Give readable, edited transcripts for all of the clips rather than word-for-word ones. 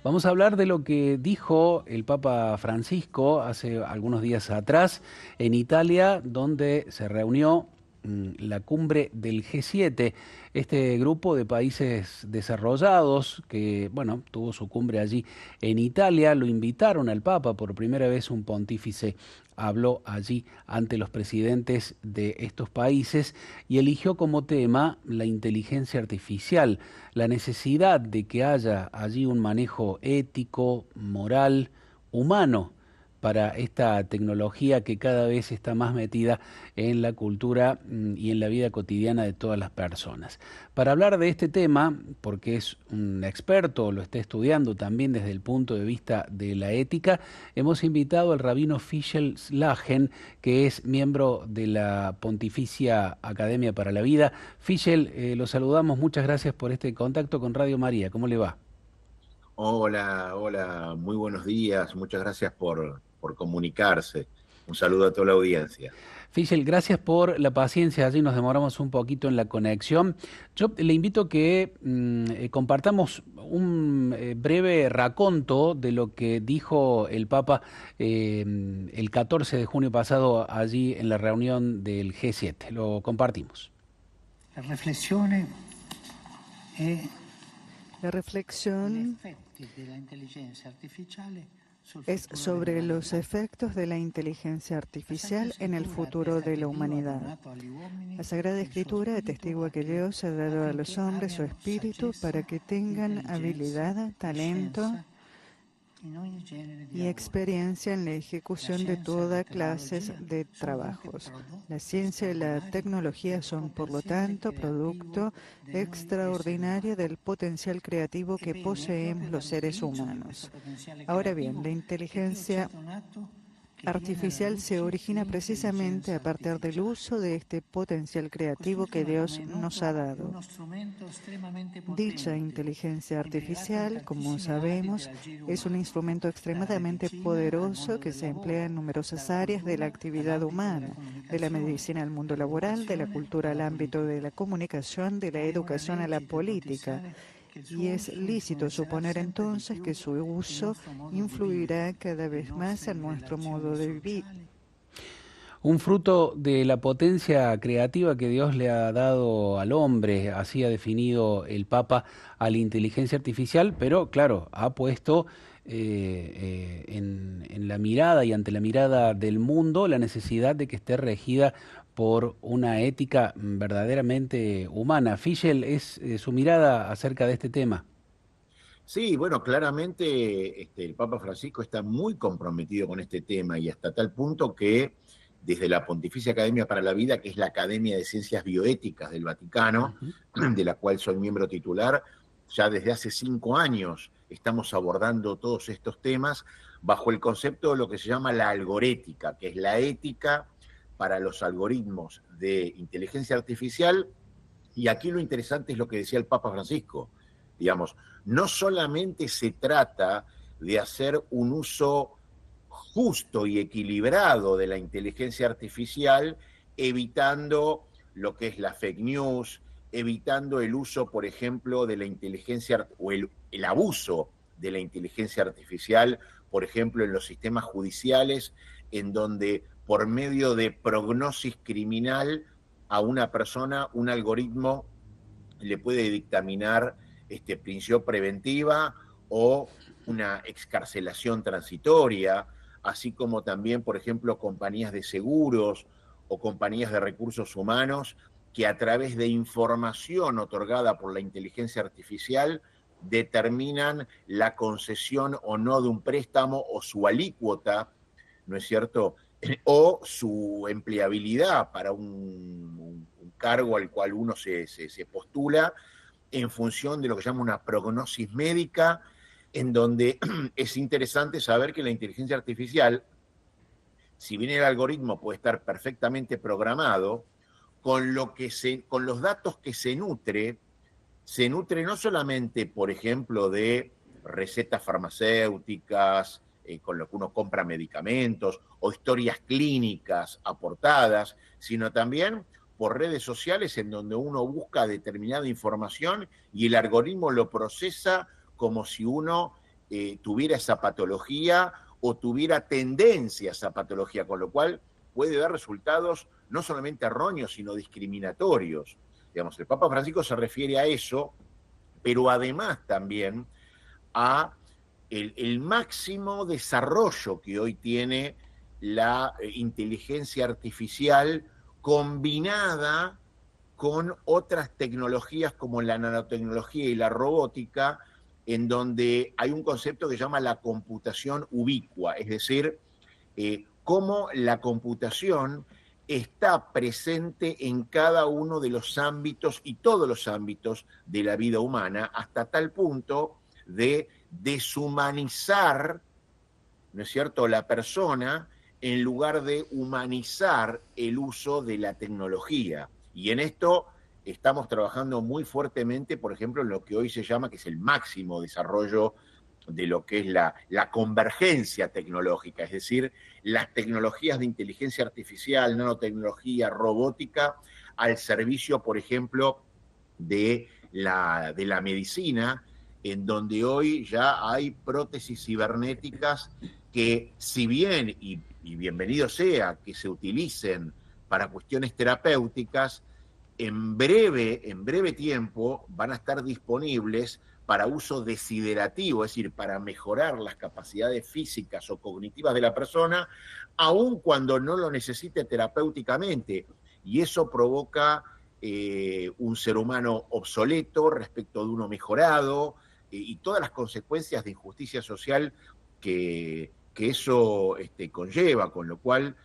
Vamos a hablar de lo que dijo el Papa Francisco hace algunos días atrás en Italia, donde se reunió la cumbre del G7, este grupo de países desarrollados que, bueno, tuvo su cumbre allí en Italia. Lo invitaron al Papa, por primera vez un pontífice habló allí ante los presidentes de estos países y eligió como tema la inteligencia artificial, la necesidad de que haya allí un manejo ético, moral, humano para esta tecnología que cada vez está más metida en la cultura y en la vida cotidiana de todas las personas. Para hablar de este tema, porque es un experto, lo está estudiando también desde el punto de vista de la ética, hemos invitado al rabino Fischel Slagen, que es miembro de la Pontificia Academia para la Vida. Fischel, lo saludamos, muchas gracias por este contacto con Radio María. ¿Cómo le va? Hola, hola, muy buenos días, muchas gracias por comunicarse. Un saludo a toda la audiencia. Fischel, gracias por la paciencia. Allí nos demoramos un poquito en la conexión. Yo le invito a que compartamos un breve raconto de lo que dijo el Papa el 14 de junio pasado allí en la reunión del G7. Lo compartimos. La riflessione è La gli reflexión effetti dell'intelligenza artificiale sul es futuro sobre los dell'umanità. efectos de la inteligencia La Sacra artificial en el Scrittura futuro attesta de che la Dio ha humanidad. donato agli uomini La Sagrada il suo Escritura spirito atestigua que Dios ha dado a los affinché hombres su abbiano espíritu para saggezza, que tengan intelligenza habilidad, e talento scienza in ogni genere di y lavoro. experiencia en la La ejecución de scienza e la todas clases tecnologia de sono dunque trabajos. La prodotti ciencia y la straordinari tecnología del son, por lo potenziale tanto, creativo producto di noi esseri extraordinario umani. del potencial creativo que Ebbene, proprio poseemos los seres dall'utilizzo di questo humanos. potenziale Ahora bien, creativo la che Dio ci ha inteligencia donato, che viene alla artificial se luce origina precisamente l'intelligenza a partir del artificiale. uso de este potencial creativo que Quest'ultima, come Dios è nos ha noto, è dado. uno strumento estremamente Dicha potente, inteligencia impiegato in artificial, como tantissime aree sabemos, dell'agire es un umano, instrumento dalla extremadamente medicina al poderoso mondo que del se emplea en lavoro, numerosas dalla áreas de la cultura actividad all'ambito della humana, de la comunicazione, medicina al mundo laboral, de la dall'educazione cultura al alla ámbito de politica. la comunicación, de la È una educación a la lecita política. ipotizzare che il Y suo es uso lícito influenzerà suponer sempre di entonces più que su il uso nostro modo di influirá vivere, cada le vez más nostre en nuestro relazioni modo de vivir. sociali. Un fruto de la potencia creativa que Dios le ha dado al hombre, así ha definido el Papa a la inteligencia artificial, pero claro, ha puesto en la mirada y ante la mirada del mundo la necesidad de que esté regida por una ética verdaderamente humana. Fischel, es su mirada acerca de este tema. Sí, bueno, claramente el Papa Francisco está muy comprometido con este tema y hasta tal punto que desde la Pontificia Academia para la Vida, que es la Academia de Ciencias Bioéticas del Vaticano, Ujú. de la cual soy miembro titular, ya desde hace 5 años estamos abordando todos estos temas bajo el concepto de lo que se llama la algorética, que es la ética para los algoritmos de inteligencia artificial. Y aquí lo interesante es lo que decía el Papa Francisco, digamos, no solamente se trata de hacer un uso justo y equilibrado de la inteligencia artificial, evitando lo que es la fake news, evitando el uso, por ejemplo, de la inteligencia o el abuso de la inteligencia artificial, por ejemplo, en los sistemas judiciales, en donde por medio de prognosis criminal a una persona, un algoritmo le puede dictaminar prisión preventiva o una excarcelación transitoria, así como también, por ejemplo, compañías de seguros o compañías de recursos humanos que a través de información otorgada por la inteligencia artificial determinan la concesión o no de un préstamo o su alícuota, ¿no es cierto? O su empleabilidad para un cargo al cual uno se postula en función de lo que se llama una prognosis médica, en donde es interesante saber que la inteligencia artificial, si bien el algoritmo puede estar perfectamente programado, con los datos que se nutre no solamente, por ejemplo, de recetas farmacéuticas, con lo que uno compra medicamentos, o historias clínicas aportadas, sino también por redes sociales en donde uno busca determinada información y el algoritmo lo procesa como si uno tuviera esa patología o tuviera tendencia a esa patología, con lo cual puede dar resultados no solamente erróneos, sino discriminatorios. Digamos, el Papa Francisco se refiere a eso, pero además también a el máximo desarrollo que hoy tiene la inteligencia artificial combinada con otras tecnologías como la nanotecnología y la robótica, en donde hay un concepto que se llama la computación ubicua, es decir, cómo la computación está presente en cada uno de los ámbitos y todos los ámbitos de la vida humana, hasta tal punto de deshumanizar, ¿no es cierto?, la persona en lugar de humanizar el uso de la tecnología. Y en esto estamos trabajando muy fuertemente, por ejemplo, en lo que hoy se llama, que es el máximo desarrollo de lo que es la convergencia tecnológica, es decir, las tecnologías de inteligencia artificial, nanotecnología, robótica, al servicio, por ejemplo, de la medicina, en donde hoy ya hay prótesis cibernéticas que, si bien, y bienvenido sea, que se utilicen para cuestiones terapéuticas, en breve tiempo van a estar disponibles para uso desiderativo, es decir, para mejorar las capacidades físicas o cognitivas de la persona, aun cuando no lo necesite terapéuticamente. Y eso provoca un ser humano obsoleto respecto de uno mejorado, y todas las consecuencias de injusticia social que eso conlleva, con lo cual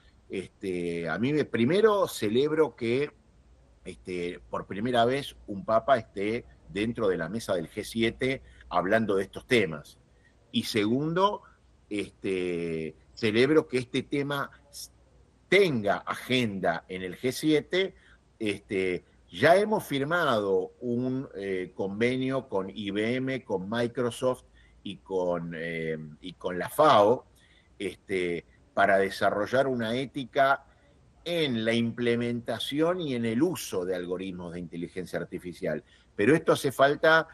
a mí primero celebro que por primera vez un papa esté dentro de la mesa del G7 hablando de estos temas. Y segundo, celebro que este tema tenga agenda en el G7. Ya hemos firmado un convenio con IBM, con Microsoft y con la FAO para desarrollar una ética en la implementación y en el uso de algoritmos de inteligencia artificial. Pero esto hace falta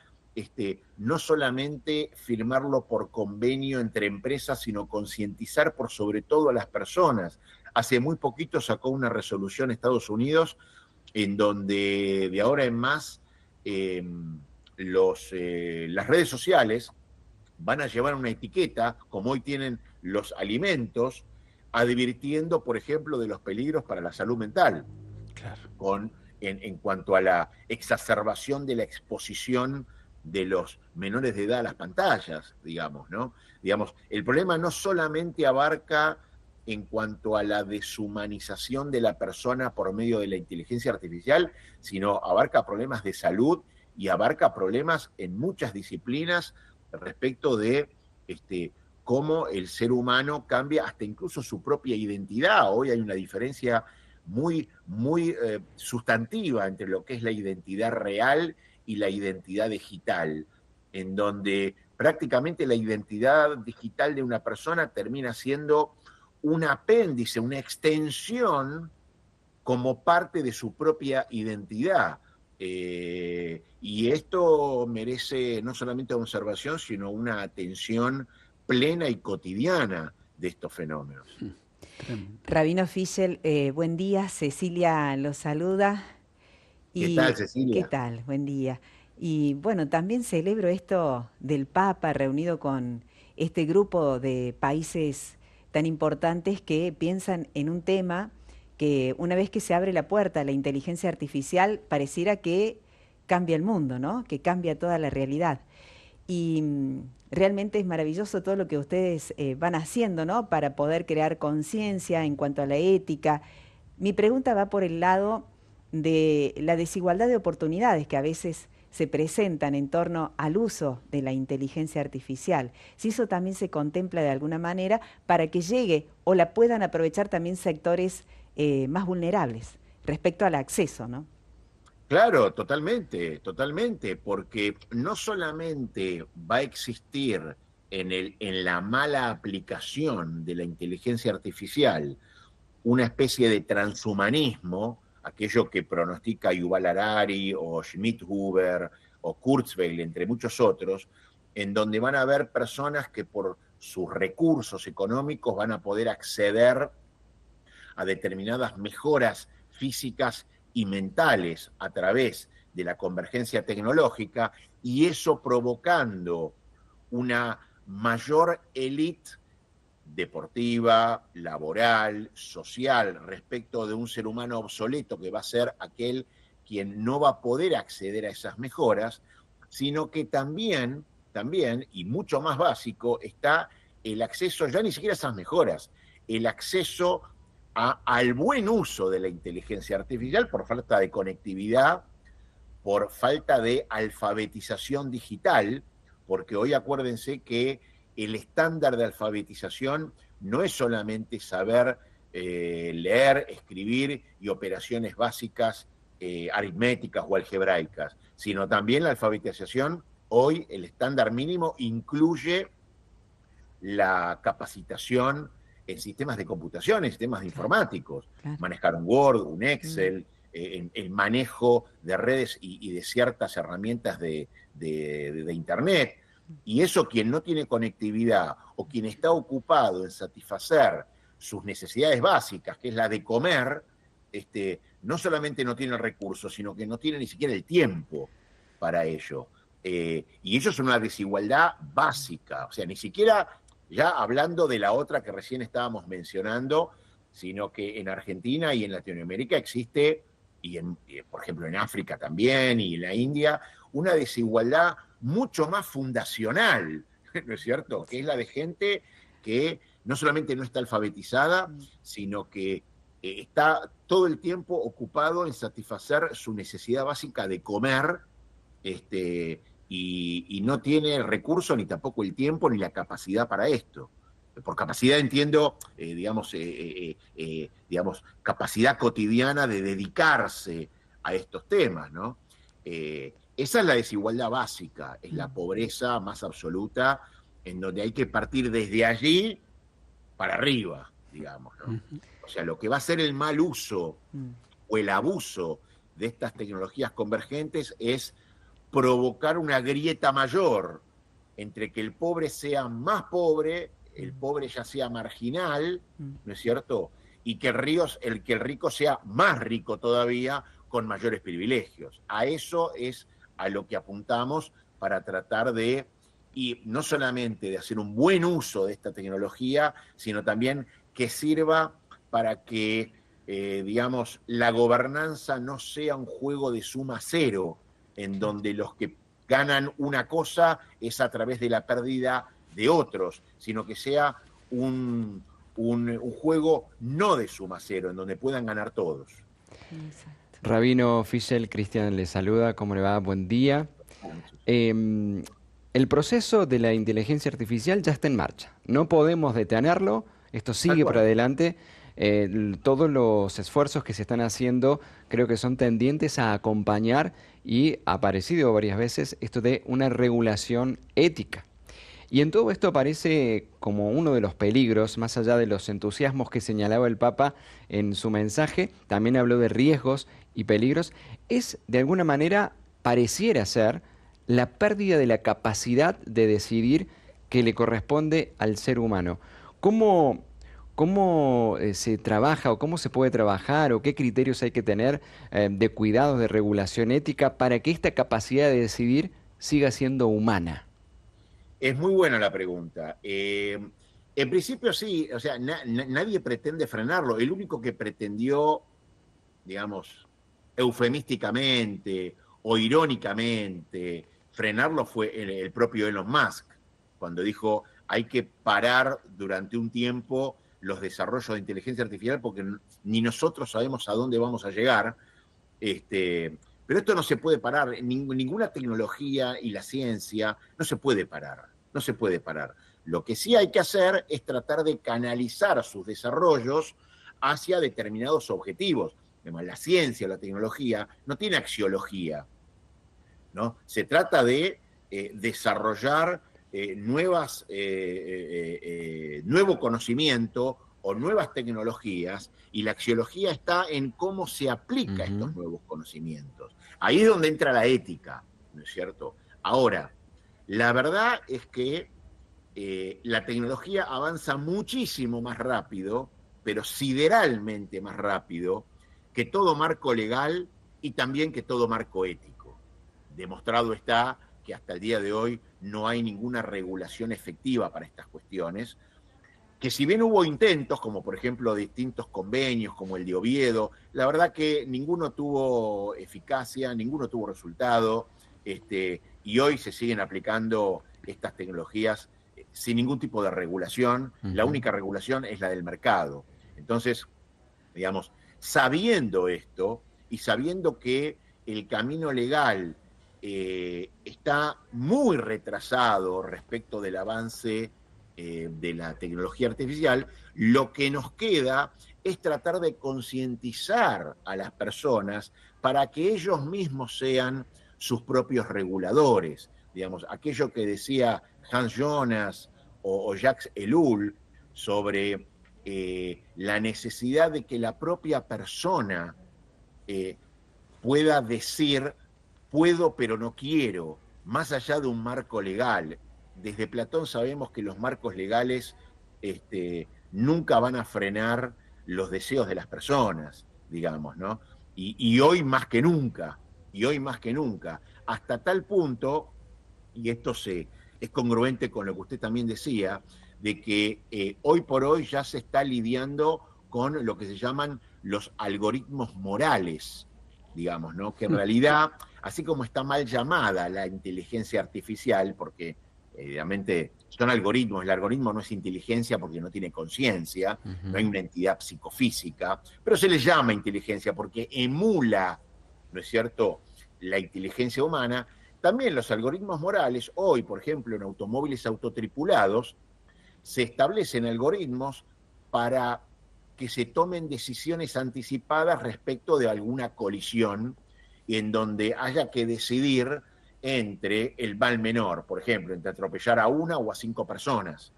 no solamente firmarlo por convenio entre empresas, sino concientizar por sobre todo a las personas. Hace muy poquito sacó una resolución Estados Unidos en donde de ahora en más las redes sociales van a llevar una etiqueta, como hoy tienen los alimentos, advirtiendo, por ejemplo, de los peligros para la salud mental, Claro. en cuanto a la exacerbación de la exposición de los menores de edad a las pantallas, digamos, ¿no? Digamos, el problema no solamente abarca en cuanto a la deshumanización de la persona por medio de la inteligencia artificial, sino abarca problemas de salud y abarca problemas en muchas disciplinas respecto de cómo el ser humano cambia hasta incluso su propia identidad. Hoy hay una diferencia muy sustantiva entre lo que es la identidad real y la identidad digital, en donde prácticamente la identidad digital de una persona termina siendo un apéndice, una extensión como parte de su propia identidad. Y esto merece no solamente observación, sino una atención plena y cotidiana de estos fenómenos. Rabino Fischel, buen día, Cecilia los saluda. ¿Qué tal, Cecilia? ¿Qué tal? Buen día. Y bueno, también celebro esto del Papa reunido con este grupo de países tan importantes que piensan en un tema que una vez que se abre la puerta a la inteligencia artificial, pareciera que cambia el mundo, ¿no? Que cambia toda la realidad. Y realmente es maravilloso todo lo que ustedes van haciendo, ¿no? Para poder crear conciencia en cuanto a la ética. Mi pregunta va por el lado de la desigualdad de oportunidades que a veces se presentan en torno al uso de la inteligencia artificial. Si eso también se contempla de alguna manera para que llegue o la puedan aprovechar también sectores más vulnerables respecto al acceso, ¿no? Claro, totalmente, porque no solamente va a existir en la mala aplicación de la inteligencia artificial una especie de transhumanismo, aquello que pronostica Yuval Harari o Schmidhuber o Kurzweil, entre muchos otros, en donde van a haber personas que por sus recursos económicos van a poder acceder a determinadas mejoras físicas y mentales a través de la convergencia tecnológica, y eso provocando una mayor élite deportiva, laboral, social, respecto de un ser humano obsoleto que va a ser aquel quien no va a poder acceder a esas mejoras, sino que también, y mucho más básico, está el acceso, ya ni siquiera a esas mejoras, el acceso al buen uso de la inteligencia artificial por falta de conectividad, por falta de alfabetización digital, porque hoy acuérdense que el estándar de alfabetización no es solamente saber leer, escribir y operaciones básicas aritméticas o algebraicas, sino también la alfabetización. Hoy el estándar mínimo incluye la capacitación en sistemas de computación, en sistemas informáticos, manejar un Word, un Excel, el manejo de redes y de ciertas herramientas de Internet. Y eso, quien no tiene conectividad o quien está ocupado en satisfacer sus necesidades básicas, que es la de comer, no solamente no tiene recursos, sino que no tiene ni siquiera el tiempo para ello. Y eso es una desigualdad básica, o sea, ni siquiera ya hablando de la otra que recién estábamos mencionando, sino que en Argentina y en Latinoamérica existe, por ejemplo en África también y en la India, una desigualdad mucho más fundacional, ¿no es cierto? Que es la de gente que no solamente no está alfabetizada, sino que está todo el tiempo ocupado en satisfacer su necesidad básica de comer, y no tiene el recurso, ni tampoco el tiempo, ni la capacidad para esto. Por capacidad entiendo, digamos, capacidad cotidiana de dedicarse a estos temas, ¿no? Esa es la desigualdad básica, es la pobreza más absoluta, en donde hay que partir desde allí para arriba, digamos, ¿no? O sea, lo que va a ser el mal uso o el abuso de estas tecnologías convergentes es provocar una grieta mayor entre que el pobre sea más pobre, el pobre ya sea marginal, ¿no es cierto? Y que el rico sea más rico todavía, con mayores privilegios. A eso es a lo que apuntamos para tratar de, y no solamente de hacer un buen uso de esta tecnología, sino también que sirva para que, digamos, la gobernanza no sea un juego de suma cero, en donde los que ganan una cosa es a través de la pérdida de otros, sino que sea un juego no de suma cero, en donde puedan ganar todos. Rabino Fischel, Cristian le saluda, ¿cómo le va? Buen día. El proceso de la inteligencia artificial ya está en marcha, no podemos detenerlo, esto sigue para adelante. Todos los esfuerzos que se están haciendo creo que son tendientes a acompañar, y ha aparecido varias veces esto de una regulación ética. Y en todo esto aparece como uno de los peligros, más allá de los entusiasmos que señalaba el Papa en su mensaje, también habló de riesgos y peligros, es de alguna manera, pareciera ser, la pérdida de la capacidad de decidir que le corresponde al ser humano. ¿Cómo se trabaja o cómo se puede trabajar o qué criterios hay que tener de cuidados de regulación ética para que esta capacidad de decidir siga siendo humana? Es muy buena la pregunta. En principio sí, o sea, nadie pretende frenarlo. El único que pretendió, digamos, eufemísticamente o irónicamente frenarlo fue el propio Elon Musk, cuando dijo hay que parar durante un tiempo los desarrollos de inteligencia artificial porque ni nosotros sabemos a dónde vamos a llegar. Pero esto no se puede parar, ninguna tecnología y la ciencia no se puede parar, no se puede parar. Lo que sí hay que hacer es tratar de canalizar sus desarrollos hacia determinados objetivos. Además, la ciencia, la tecnología, no tiene axiología, ¿no? Se trata de desarrollar nuevo conocimiento o nuevas tecnologías, y la axiología está en cómo se aplica estos nuevos conocimientos. Ahí es donde entra la ética, ¿no es cierto? Ahora, La verdad es que la tecnología avanza muchísimo más rápido, pero sideralmente más rápido, que todo marco legal y también que todo marco ético. Demostrado está que hasta el día de hoy no hay ninguna regulación efectiva para estas cuestiones, que si bien hubo intentos, como por ejemplo distintos convenios, como el de Oviedo, la verdad que ninguno tuvo eficacia, ninguno tuvo resultado, y hoy se siguen aplicando estas tecnologías sin ningún tipo de regulación. La única regulación es la del mercado. Entonces, digamos, sabiendo esto y sabiendo que el camino legal está muy retrasado respecto del avance de la tecnología artificial, lo que nos queda es tratar de concientizar a las personas para que ellos mismos sean sus propios reguladores. Digamos, aquello que decía Hans Jonas o Jacques Ellul sobre la necesidad de que la propia persona pueda decir puedo pero no quiero, más allá de un marco legal. Desde Platón sabemos que los marcos legales nunca van a frenar los deseos de las personas, digamos, ¿no? Y hoy más que nunca, hasta tal punto, y esto es congruente con lo que usted también decía, de que hoy por hoy ya se está lidiando con lo que se llaman los algoritmos morales, digamos, ¿no? Que en realidad, así como está mal llamada la inteligencia artificial, porque evidentemente son algoritmos, el algoritmo no es inteligencia porque no tiene conciencia, no hay una entidad psicofísica, pero se le llama inteligencia porque emula, ¿no es cierto?, la inteligencia humana. También los algoritmos morales, hoy, por ejemplo, en automóviles autotripulados, se establecen algoritmos para que se tomen decisiones anticipadas respecto de alguna colisión en donde haya que decidir entre el mal menor, por ejemplo, entre atropellar a una o a 5 personas,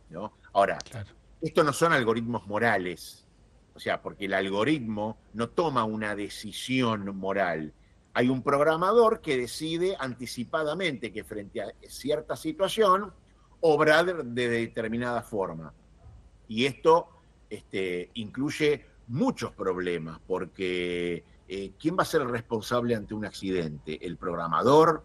¿no? Ahora, claro, estos no son algoritmos morales, o sea, porque el algoritmo no toma una decisión moral. Hay un programador que decide anticipadamente que frente a cierta situación obrar de determinada forma. Y esto incluye muchos problemas, porque ¿quién va a ser el responsable ante un accidente? ¿El programador?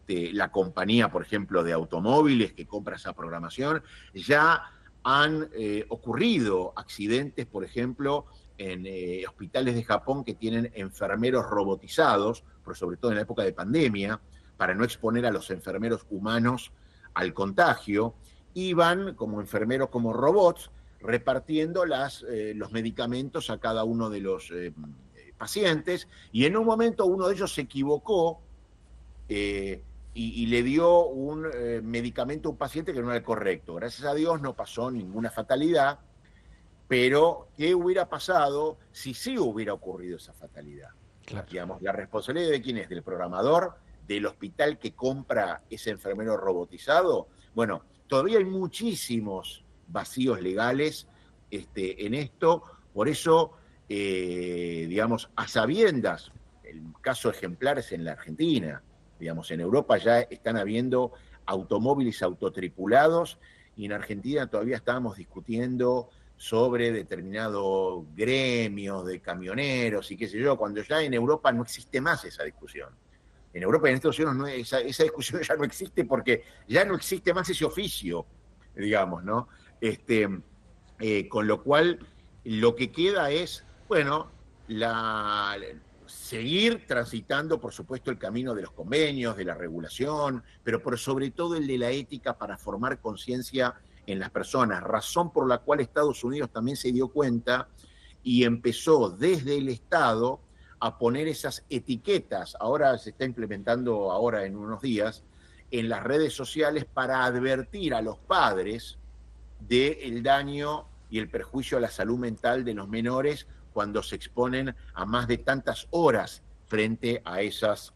La compañía, por ejemplo, de automóviles que compra esa programación. Ya han ocurrido accidentes, por ejemplo, en hospitales de Japón que tienen enfermeros robotizados, pero sobre todo en la época de pandemia, para no exponer a los enfermeros humanos al contagio, iban como enfermeros, como robots, repartiendo los medicamentos a cada uno de los pacientes, y en un momento uno de ellos se equivocó y le dio un medicamento a un paciente que no era el correcto. Gracias a Dios no pasó ninguna fatalidad, pero ¿qué hubiera pasado si sí hubiera ocurrido esa fatalidad? Claro. Digamos, la responsabilidad de quién es, del programador, del hospital que compra ese enfermero robotizado. Bueno, todavía hay muchísimos vacíos legales en esto, por eso, digamos, a sabiendas, el caso ejemplar es en la Argentina, digamos, en Europa ya están habiendo automóviles autotripulados y en Argentina todavía estábamos discutiendo sobre determinados gremios de camioneros y qué sé yo, cuando ya en Europa no existe más esa discusión. En Europa y en Estados Unidos esa discusión ya no existe porque ya no existe más ese oficio, digamos, ¿no? Con lo cual, lo que queda es, bueno, seguir transitando, por supuesto, el camino de los convenios, de la regulación, pero por sobre todo el de la ética para formar conciencia en las personas, razón por la cual Estados Unidos también se dio cuenta y empezó desde el Estado a poner esas etiquetas, ahora se está implementando ahora en unos días, en las redes sociales para advertir a los padres del daño y el perjuicio a la salud mental de los menores cuando se exponen a más de tantas horas frente a esas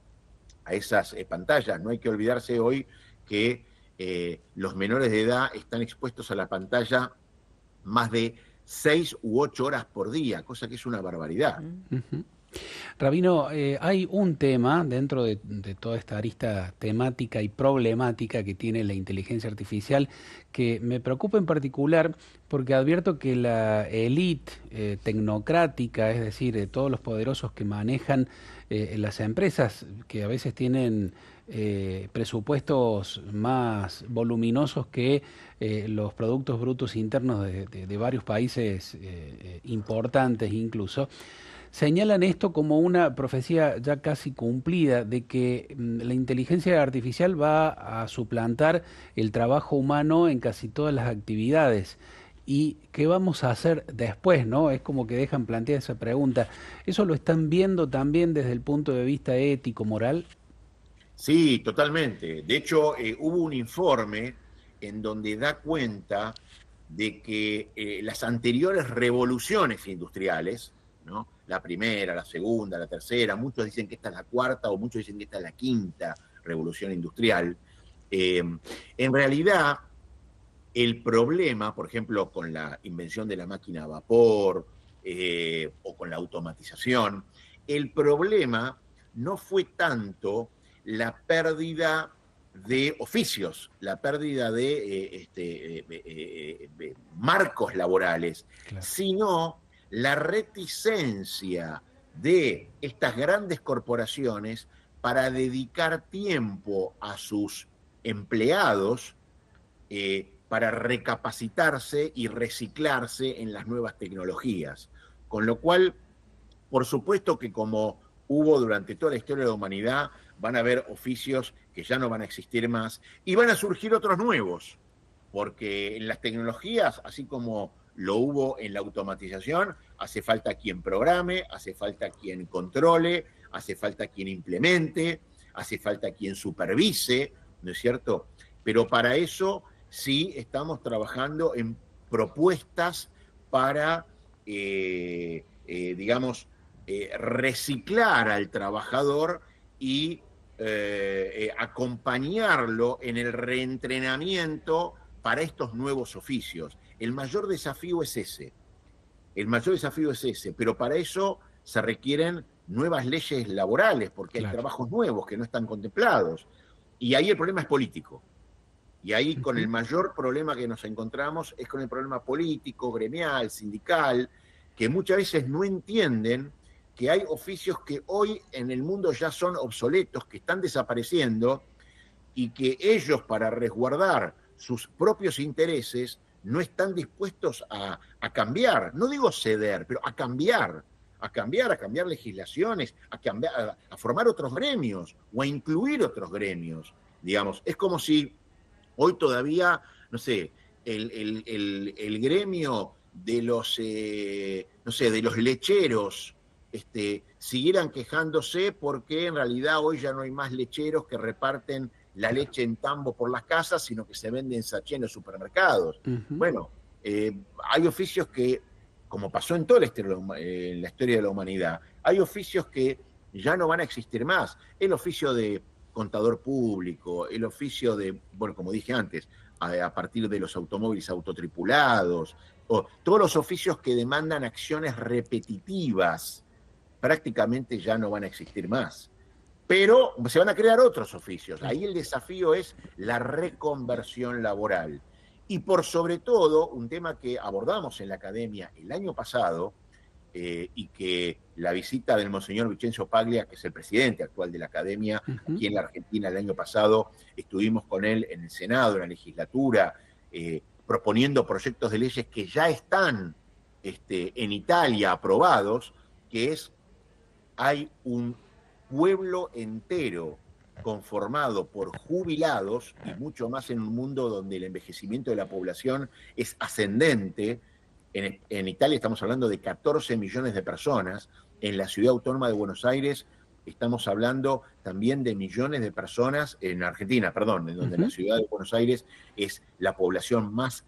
pantallas. No hay que olvidarse hoy que los menores de edad están expuestos a la pantalla más de 6 u 8 horas por día, cosa que es una barbaridad. Rabino, hay un tema dentro de toda esta arista temática y problemática que tiene la inteligencia artificial que me preocupa en particular porque advierto que la élite tecnocrática, es decir, todos los poderosos que manejan las empresas, que a veces tienen presupuestos más voluminosos que los productos brutos internos de varios países importantes incluso, señalan esto como una profecía ya casi cumplida de que la inteligencia artificial va a suplantar el trabajo humano en casi todas las actividades. ¿Y qué vamos a hacer después, no? Es como que dejan planteada esa pregunta. ¿Eso lo están viendo también desde el punto de vista ético, moral? Sí, totalmente. De hecho, hubo un informe en donde da cuenta de que las anteriores revoluciones industriales, ¿no? La primera, la segunda, la tercera, muchos dicen que esta es la cuarta o muchos dicen que esta es la quinta revolución industrial. En realidad, el problema, por ejemplo, con la invención de la máquina a vapor o con la automatización, el problema no fue tanto la pérdida de oficios, la pérdida de marcos laborales, Claro. sino la reticencia de estas grandes corporaciones para dedicar tiempo a sus empleados para recapacitarse y reciclarse en las nuevas tecnologías. Con lo cual, por supuesto que como hubo durante toda la historia de la humanidad, van a haber oficios que ya no van a existir más y van a surgir otros nuevos, porque en las tecnologías, así como lo hubo en la automatización, hace falta quien programe, hace falta quien controle, hace falta quien implemente, hace falta quien supervise, ¿no es cierto? Pero para eso sí estamos trabajando en propuestas para, digamos, reciclar al trabajador y acompañarlo en el reentrenamiento para estos nuevos oficios. El mayor desafío es ese. El mayor desafío es ese, pero para eso se requieren nuevas leyes laborales, porque hay trabajos nuevos que no están contemplados. Y ahí el problema es político. Y ahí con el mayor problema que nos encontramos es con el problema político, gremial, sindical, que muchas veces no entienden que hay oficios que hoy en el mundo ya son obsoletos, que están desapareciendo, y que ellos, para resguardar sus propios intereses, no están dispuestos a cambiar, no digo ceder, pero a cambiar legislaciones, a formar otros gremios o a incluir otros gremios, digamos. Es como si hoy todavía, no sé, el gremio de los, no sé, de los lecheros siguieran quejándose porque en realidad hoy ya no hay más lecheros que reparten la leche en tambo por las casas, sino que se vende en sachet en los supermercados. Bueno, hay oficios que, como pasó en toda la historia de la humanidad, hay oficios que ya no van a existir más. El oficio de contador público, el oficio de, bueno, como dije antes, a partir de los automóviles autotripulados, o todos los oficios que demandan acciones repetitivas, prácticamente ya no van a existir más. Pero se van a crear otros oficios. Ahí el desafío es la reconversión laboral. Y por sobre todo, un tema que abordamos en la academia el año pasado, y que la visita del monseñor Vicencio Paglia, que es el presidente actual de la academia, aquí en la Argentina el año pasado, estuvimos con él en el Senado, en la legislatura, proponiendo proyectos de leyes que ya están en Italia aprobados, que es, hay un pueblo entero conformado por jubilados, y mucho más en un mundo donde el envejecimiento de la población es ascendente. En Italia estamos hablando de 14 millones de personas, en la ciudad autónoma de Buenos Aires estamos hablando también de millones de personas, en Argentina, perdón, en donde la ciudad de Buenos Aires es la población más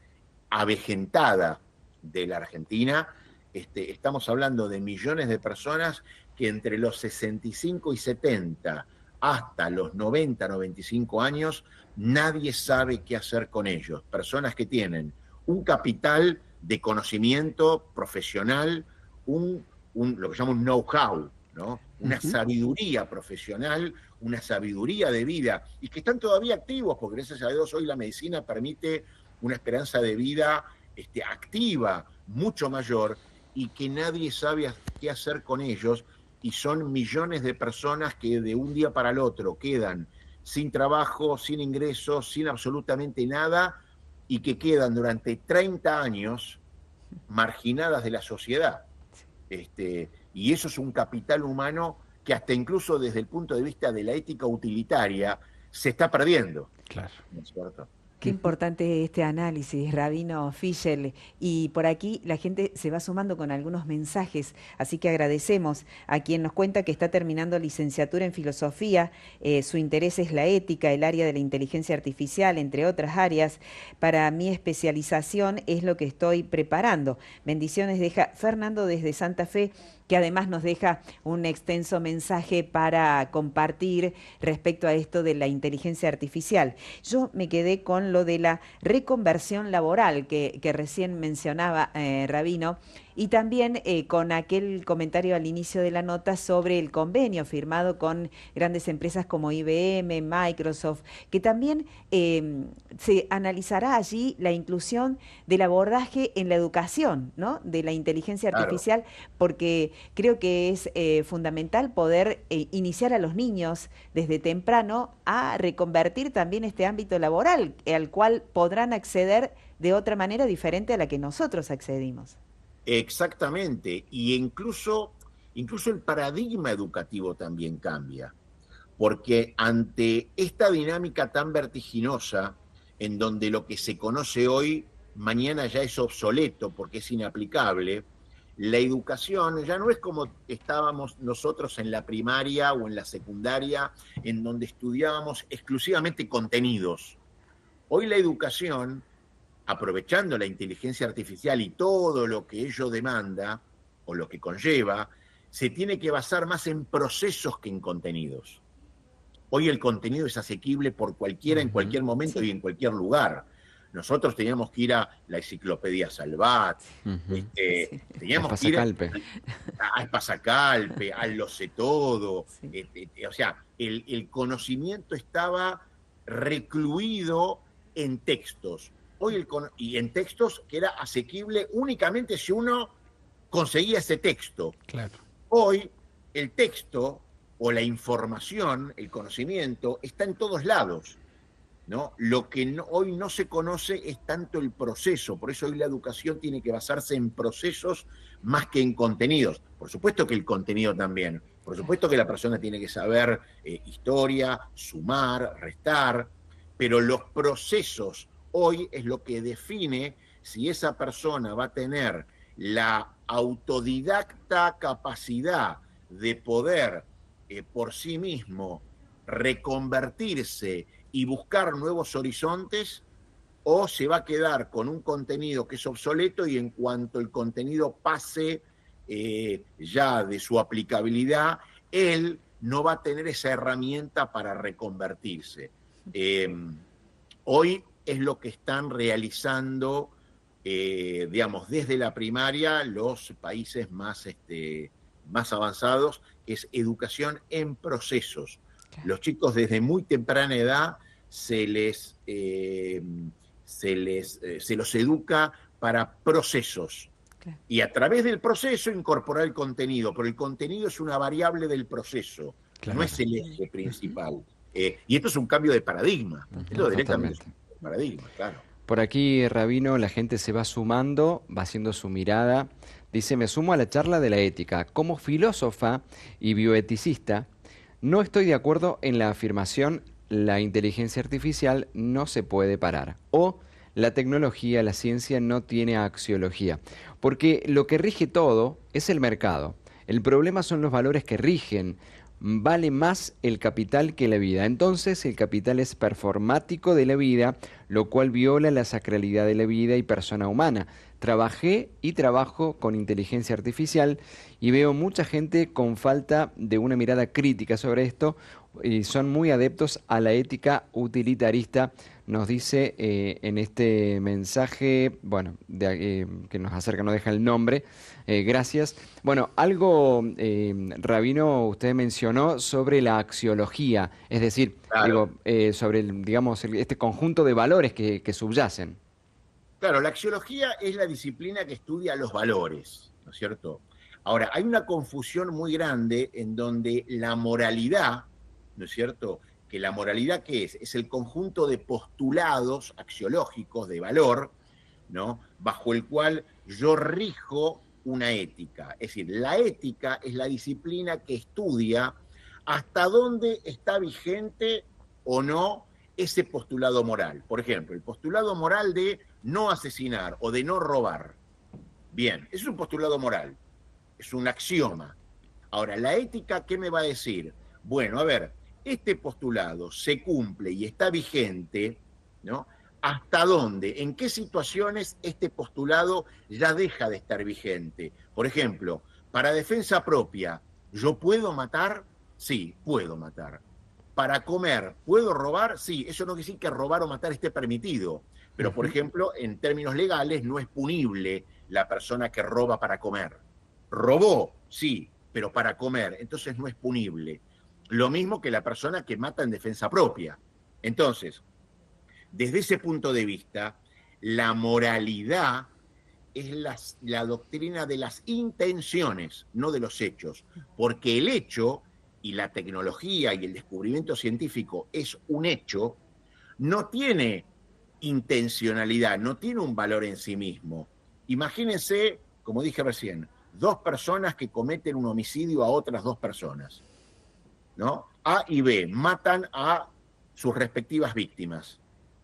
avejentada de la Argentina. Estamos hablando de millones de personas que entre los 65 y 70 hasta los 90, 95 años, nadie sabe qué hacer con ellos. Personas que tienen un capital de conocimiento profesional, lo que llama un know-how, ¿no? Una sabiduría profesional, una sabiduría de vida, y que están todavía activos, porque gracias a Dios hoy la medicina permite una esperanza de vida activa, mucho mayor, y que nadie sabe qué hacer con ellos, y son millones de personas que de un día para el otro quedan sin trabajo, sin ingresos, sin absolutamente nada, y que quedan durante 30 años marginadas de la sociedad. Y eso es un capital humano que hasta incluso desde el punto de vista de la ética utilitaria se está perdiendo. Claro. ¿No es cierto? Qué importante este análisis, Rabino Fischel. Y por aquí la gente se va sumando con algunos mensajes, así que agradecemos a quien nos cuenta que está terminando licenciatura en filosofía, su interés es la ética, el área de la inteligencia artificial, entre otras áreas. Para mi especialización es lo que estoy preparando. Bendiciones, deja Fernando desde Santa Fe, que además nos deja un extenso mensaje para compartir respecto a esto de la inteligencia artificial. Yo me quedé con lo de la reconversión laboral que recién mencionaba Rabino, y también con aquel comentario al inicio de la nota sobre el convenio firmado con grandes empresas como IBM, Microsoft, que también se analizará allí la inclusión del abordaje en la educación, ¿no?, de la inteligencia artificial, porque creo que es fundamental poder iniciar a los niños desde temprano a reconvertir también este ámbito laboral, al cual podrán acceder de otra manera diferente a la que nosotros accedimos. Exactamente, y incluso el paradigma educativo también cambia, porque ante esta dinámica tan vertiginosa, en donde lo que se conoce hoy, mañana ya es obsoleto porque es inaplicable, la educación ya no es como estábamos nosotros en la primaria o en la secundaria, en donde estudiábamos exclusivamente contenidos. Hoy la educación, aprovechando la inteligencia artificial y todo lo que ello demanda o lo que conlleva, se tiene que basar más en procesos que en contenidos. Hoy el contenido es asequible por cualquiera, en cualquier momento y en cualquier lugar. Nosotros teníamos que ir a la Enciclopedia Salvat, teníamos que ir a Espasacalpe, al Lo Sé Todo. O sea, el conocimiento estaba recluido en textos. Hoy y en textos que era asequible únicamente si uno conseguía ese texto. Claro. Hoy el texto o la información, el conocimiento, está en todos lados, ¿no? Lo que hoy no se conoce es tanto el proceso, por eso hoy la educación tiene que basarse en procesos más que en contenidos. Por supuesto que el contenido también, por supuesto que la persona tiene que saber historia, sumar, restar, pero los procesos hoy es lo que define si esa persona va a tener la autodidacta capacidad de poder por sí mismo reconvertirse y buscar nuevos horizontes, o se va a quedar con un contenido que es obsoleto y en cuanto el contenido pase ya de su aplicabilidad, él no va a tener esa herramienta para reconvertirse. Hoy es lo que están realizando, digamos, desde la primaria los países más avanzados, que es educación en procesos. Los chicos desde muy temprana edad se los educa para procesos. Claro. Y a través del proceso incorporar el contenido, pero el contenido es una variable del proceso, claro, no es el eje principal. Y esto es un cambio de paradigma. Esto directamente es un paradigma, claro. Por aquí, Rabino, la gente se va sumando, va haciendo su mirada. Dice, me sumo a la charla de la ética. Como filósofa y bioeticista, no estoy de acuerdo en la afirmación la inteligencia artificial no se puede parar. O la tecnología, la ciencia no tiene axiología. Porque lo que rige todo es el mercado. El problema son los valores que rigen. Vale más el capital que la vida. Entonces el capital es performático de la vida, lo cual viola la sacralidad de la vida y persona humana. Trabajé y trabajo con inteligencia artificial y veo mucha gente con falta de una mirada crítica sobre esto y son muy adeptos a la ética utilitarista. nos dice en este mensaje, bueno, que nos acerca, nos deja el nombre, gracias. Bueno, algo, Rabino, usted mencionó sobre la axiología, es decir, Claro. digo, sobre, digamos, este conjunto de valores que subyacen. Claro, la axiología es la disciplina que estudia los valores, ¿no es cierto? Ahora, hay una confusión muy grande en donde la moralidad, ¿no es cierto? Que la moralidad, ¿qué es? Es el conjunto de postulados axiológicos de valor, ¿no? Bajo el cual yo rijo una ética. Es decir, la ética es la disciplina que estudia hasta dónde está vigente o no ese postulado moral. Por ejemplo, el postulado moral de no asesinar o de no robar. Bien, es un postulado moral, es un axioma. Ahora, la ética, ¿qué me va a decir? Bueno, a ver, este postulado se cumple y está vigente, ¿no? ¿Hasta dónde? ¿En qué situaciones este postulado ya deja de estar vigente? Por ejemplo, para defensa propia, ¿yo puedo matar? Sí, puedo matar. Para comer, ¿puedo robar? Sí, eso no quiere decir que robar o matar esté permitido. Pero, por ejemplo, en términos legales no es punible la persona que roba para comer. Robó, sí, pero para comer, entonces no es punible. Lo mismo que la persona que mata en defensa propia. Entonces, desde ese punto de vista, la moralidad es la doctrina de las intenciones, no de los hechos, porque el hecho y la tecnología y el descubrimiento científico es un hecho, no tiene intencionalidad, no tiene un valor en sí mismo. Imagínense, como dije recién, dos personas que cometen un homicidio a otras dos personas, ¿no? A y B matan a sus respectivas víctimas.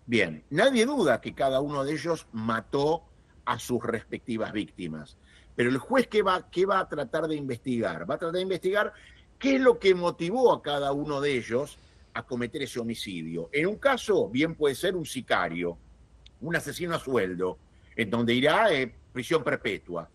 Bien, nadie duda que cada uno de ellos mató a sus respectivas víctimas. Pero el juez, ¿qué va a tratar de investigar? Va a tratar de investigar qué es lo que motivó a cada uno de ellos a cometer ese homicidio. En un caso, bien puede ser un sicario, un asesino a sueldo, en donde irá prisión perpetua,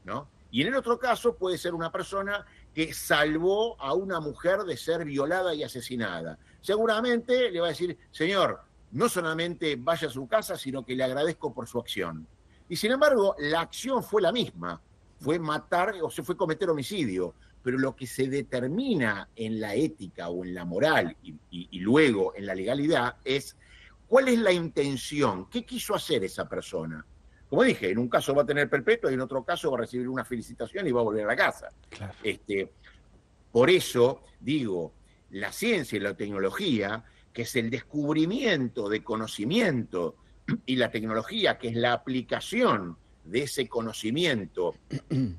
¿no? Y en el otro caso puede ser una persona que salvó a una mujer de ser violada y asesinada. Seguramente le va a decir, señor, no solamente vaya a su casa, sino que le agradezco por su acción. Y sin embargo, la acción fue la misma, fue matar o se fue cometer homicidio, pero lo que se determina en la ética o en la moral y luego en la legalidad es cuál es la intención, qué quiso hacer esa persona. Como dije, en un caso va a tener perpetua y en otro caso va a recibir una felicitación y va a volver a la casa. Claro. Por eso digo, la ciencia y la tecnología, que es el descubrimiento de conocimiento, y la tecnología, que es la aplicación de ese conocimiento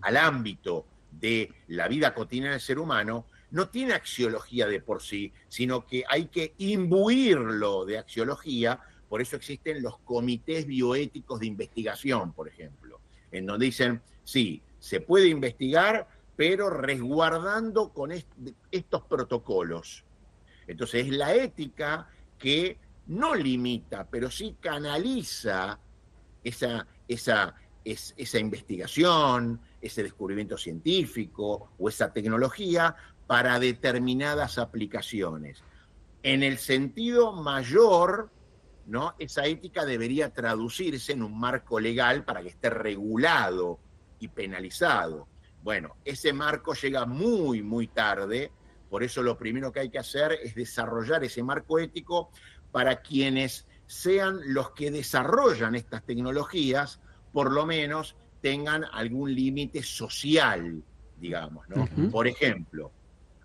al ámbito de la vida cotidiana del ser humano, no tiene axiología de por sí, sino que hay que imbuirlo de axiología. Por eso existen los comités bioéticos de investigación, por ejemplo, en donde dicen, sí, se puede investigar, pero resguardando con estos protocolos. Entonces es la ética que no limita, pero sí canaliza esa investigación, ese descubrimiento científico o esa tecnología para determinadas aplicaciones. En el sentido mayor, ¿no? Esa ética debería traducirse en un marco legal para que esté regulado y penalizado. Bueno, ese marco llega muy, muy tarde, por eso lo primero que hay que hacer es desarrollar ese marco ético para quienes sean los que desarrollan estas tecnologías, por lo menos tengan algún límite social, digamos, ¿no? Por ejemplo,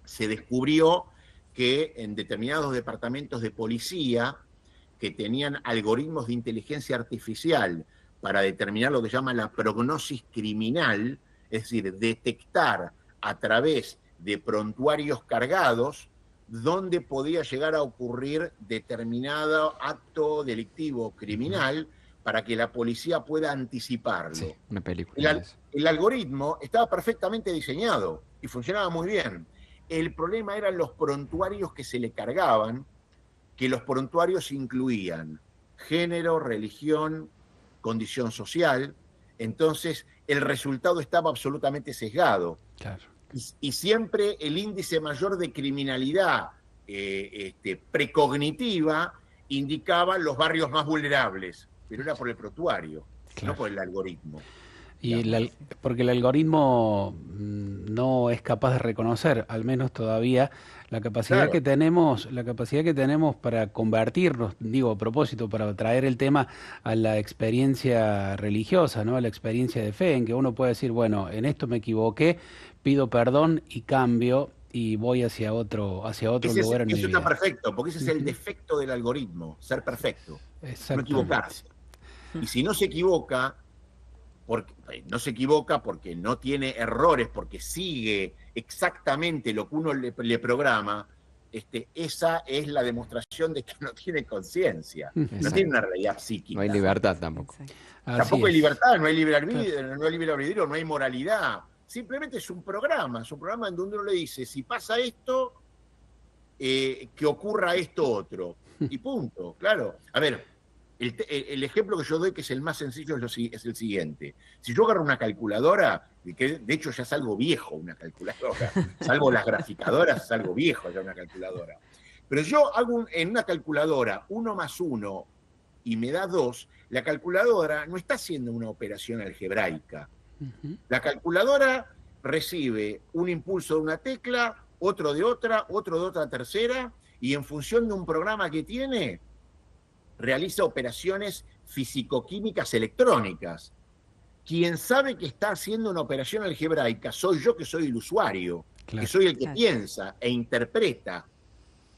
se descubrió que en determinados departamentos de policía que tenían algoritmos de inteligencia artificial para determinar lo que se llama la prognosis criminal, es decir, detectar a través de prontuarios cargados dónde podía llegar a ocurrir determinado acto delictivo criminal para que la policía pueda anticiparlo. Sí, una película. El algoritmo estaba perfectamente diseñado y funcionaba muy bien. El problema eran los prontuarios que se le cargaban, que los prontuarios incluían género, religión, condición social. Entonces el resultado estaba absolutamente sesgado. Claro. Y siempre el índice mayor de criminalidad precognitiva indicaba los barrios más vulnerables, pero era por el prontuario, Claro. no por el algoritmo. Y digamos. porque el algoritmo no es capaz de reconocer, al menos todavía, Claro, la capacidad que tenemos para convertirnos, digo, a propósito, para traer el tema a la experiencia religiosa, ¿no? A la experiencia de fe, en que uno puede decir, bueno, en esto me equivoqué, pido perdón y cambio y voy hacia otro lugar en mi eso está vida. perfecto, porque ese es el Ujú. defecto del algoritmo, ser perfecto, no Exactamente. equivocarse. Y si no se equivoca, no se equivoca porque no tiene errores, porque sigue exactamente lo que uno le programa, esa es la demostración de que no tiene conciencia, no Ujú. tiene Exacto. una realidad No hay psíquica. libertad tampoco. Exacto. Así Tampoco hay es. libertad, no hay libre Claro. albedrío, no hay libre albedrío, no hay moralidad. Simplemente es un programa en donde uno le dice, si pasa esto, que ocurra esto otro. Y punto, claro. A ver, el ejemplo que yo doy, que es el más sencillo, es el siguiente. Si yo agarro una calculadora, que de hecho ya es algo viejo una calculadora, salvo las graficadoras, es algo viejo ya una calculadora. Pero yo hago en una calculadora 1 más 1 y me da 2, la calculadora no está haciendo una operación algebraica. Ujú. La calculadora recibe un impulso de una tecla, otro de otra tercera, y en función de un programa que tiene, realiza operaciones fisicoquímicas electrónicas. Quien sabe que está haciendo una operación algebraica soy yo, que soy el usuario, que Claro. soy el que Claro. piensa e interpreta.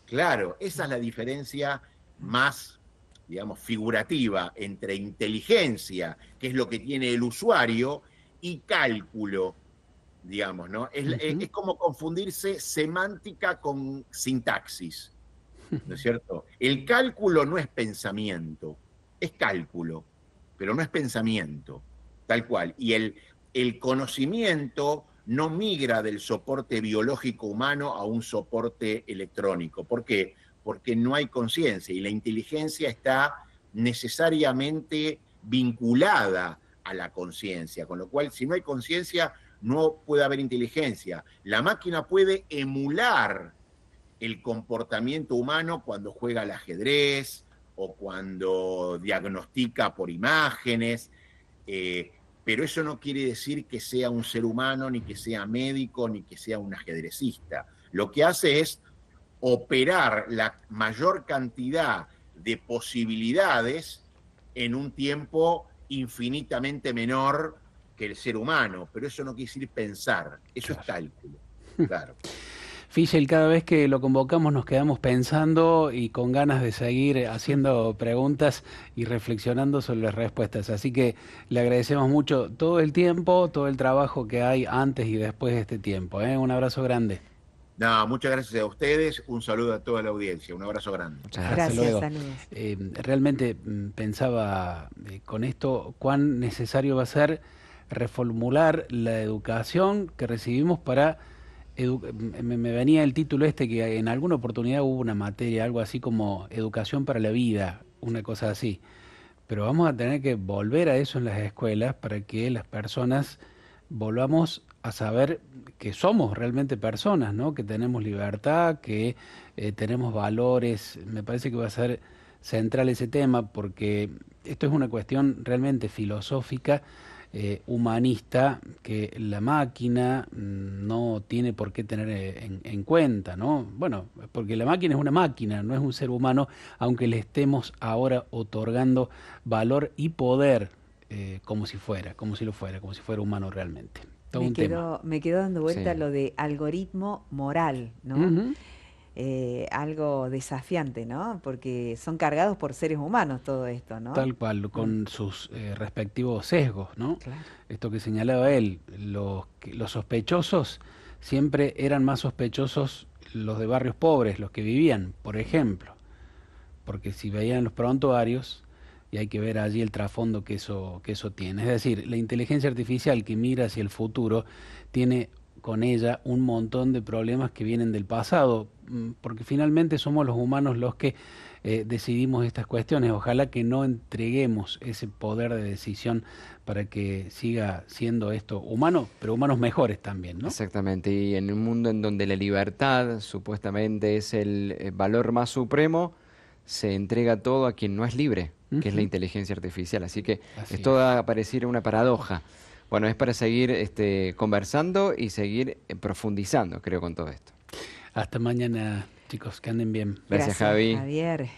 Claro, esa es la diferencia más, digamos, figurativa entre inteligencia, que es lo que tiene el usuario, y cálculo, digamos, ¿no? Ujú. Es como confundirse semántica con sintaxis, ¿no es cierto? El cálculo no es pensamiento, es cálculo, pero no es pensamiento, tal cual. Y el conocimiento no migra del soporte biológico humano a un soporte electrónico. ¿Por qué? Porque no hay conciencia y la inteligencia está necesariamente vinculada a la conciencia, con lo cual si no hay conciencia no puede haber inteligencia. La máquina puede emular el comportamiento humano cuando juega al ajedrez o cuando diagnostica por imágenes, pero eso no quiere decir que sea un ser humano, ni que sea médico, ni que sea un ajedrecista. Lo que hace es operar la mayor cantidad de posibilidades en un tiempo infinitamente menor que el ser humano, pero eso no quiere decir pensar, eso es cálculo, claro. Fischel, cada vez que lo convocamos nos quedamos pensando y con ganas de seguir haciendo preguntas y reflexionando sobre las respuestas. Así que le agradecemos mucho todo el tiempo, todo el trabajo que hay antes y después de este tiempo, ¿eh? Un abrazo grande. No, muchas gracias a ustedes, un saludo a toda la audiencia, un abrazo grande. Muchas Hasta gracias. luego. Saludos. Realmente pensaba con esto cuán necesario va a ser reformular la educación que recibimos para... me venía el título este que en alguna oportunidad hubo una materia, algo así como educación para la vida, una cosa así. Pero vamos a tener que volver a eso en las escuelas para que las personas volvamos a saber que somos realmente personas, ¿no? Que tenemos libertad, que tenemos valores. Me parece que va a ser central ese tema porque esto es una cuestión realmente filosófica, humanista, que la máquina no tiene por qué tener en cuenta, ¿no? Bueno, porque la máquina es una máquina, no es un ser humano, aunque le estemos ahora otorgando valor y poder como si fuera, como si lo fuera, como si fuera humano realmente. Todo un tema. Me quedó dando vuelta Sí. lo de algoritmo moral, ¿no? Ujú. Algo desafiante, ¿no? Porque son cargados por seres humanos todo esto, ¿no? Tal cual, Mm, con sus respectivos sesgos, ¿no? claro. Esto que señalaba él, los sospechosos siempre eran más sospechosos los de barrios pobres, los que vivían, por ejemplo, porque si veían los prontuarios, y hay que ver allí el trasfondo que eso tiene. Es decir, la inteligencia artificial que mira hacia el futuro tiene con ella un montón de problemas que vienen del pasado, porque finalmente somos los humanos los que decidimos estas cuestiones. Ojalá que no entreguemos ese poder de decisión para que siga siendo esto humano, pero humanos mejores también, ¿no? Exactamente, y en un mundo en donde la libertad supuestamente es el valor más supremo, se entrega todo a quien no es libre, que es la Ujú. inteligencia artificial. Así que Así esto es. va a parecer una paradoja. Bueno, es para seguir conversando y seguir profundizando, creo, con todo esto. Hasta mañana, chicos, que anden bien. Gracias, Javi. Javier.